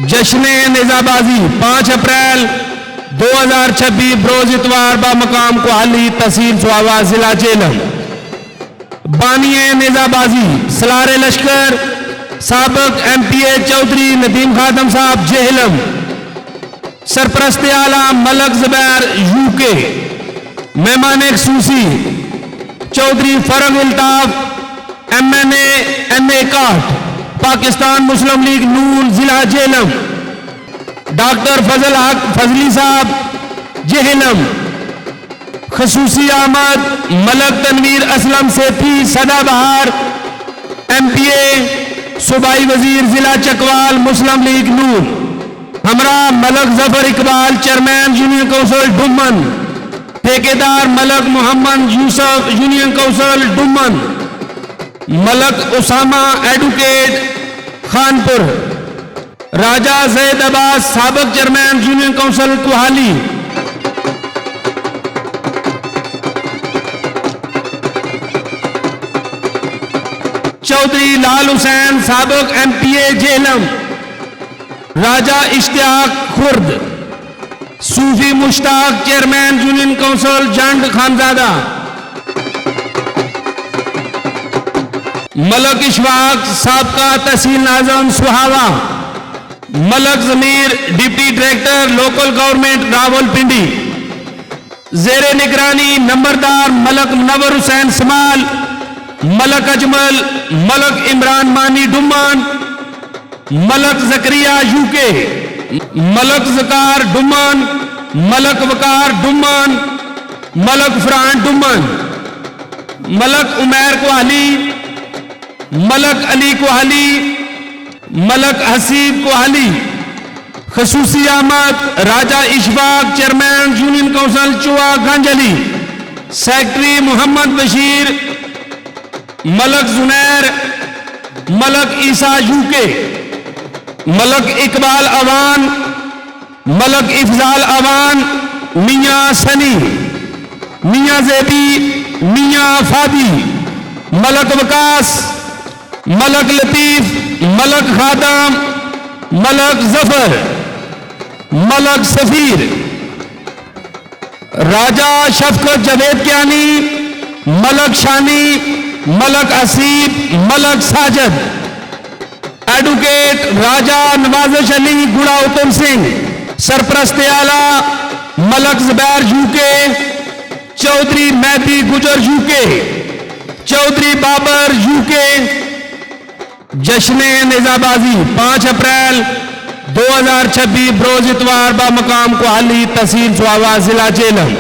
जश्न निजाबाजी 5 अप्रैल 2026 बरोज इतवार बामकाम कोहाली तहसील स्वावा जिला जेहलम। बानिए निजाबाजी सलार लश्कर साबिक MPA चौधरी नदीम खादम साहब जेहलम। सरपरस्त आला मलक ज़ुबैर UK। मेहमान खसूसी चौधरी फरग इल्ताफ MNA MA काट पाकिस्तान मुस्लिम लीग नून जिला जेहलम। डॉक्टर फजल हक फजली साहब जेहलम। खसूसी आमद मलक तनवीर असलम सेठी सदाबहार MPA सूबाई वजीर जिला चकवाल मुस्लिम लीग नून। हमरा Malak Zafar Iqbal chairman union council Duman. ठेकेदार Malak Mohammad Yusuf union council Duman. Malak Usama advocate Khanpur. Raja Zaid Abbas साबिक chairman union council Kohali. Chaudhry Lal Hussain साबिक MPA Jhelum. Raja Ishtiaq Khurd. Sufi Mushtaq chairman union council Jand Khanzada. Malak Ishfaq साबका तहसील नाज़म Sohawa. Malak Zameer deputy director local government Rawalpindi. जेरे निगरानी नंबरदार मलक मुनव्वर हुसैन समाल। मलक अजमल मलक इमरान मानी डुमान। मलक जकरिया UK। मलक जकार डुमान। मलक वकार डुमान। मलक फरहान डुमान। मलक उमैर कोहाली। मलक अली कोहाली। मलक हसीब कोहाली। खसूसी आमद राजा इशफाक चेयरमैन यूनियन काउंसिल चुआ गंजली। सेक्रेटरी मोहम्मद बशीर। मलक जुनैर। मलक ईसा UK। मलक इकबाल अवान। मलक इफजाल अवान। मियाँ सनी। मियाँ जेबी। मियाँ फादी। मलक वकास। मलक लतीफ। मलक खादम। मलक जफर। मलक सफीर। राजा शफकत जवेद क्यानी। मलक शानी। मलक असीब। मलक साजद। एडवोकेट राजा नवाजिश अली गुड़ा उत्तम सिंह। सरपरस्त आला मलक ज़ुबैर UK। चौधरी मेहदी गुजर UK। चौधरी बाबर UK। जश्न निजाबाजी 5 अप्रैल 2026 बरोज इतवार बामकाम कोहाली तहसील स्वावा जिला जेहलम।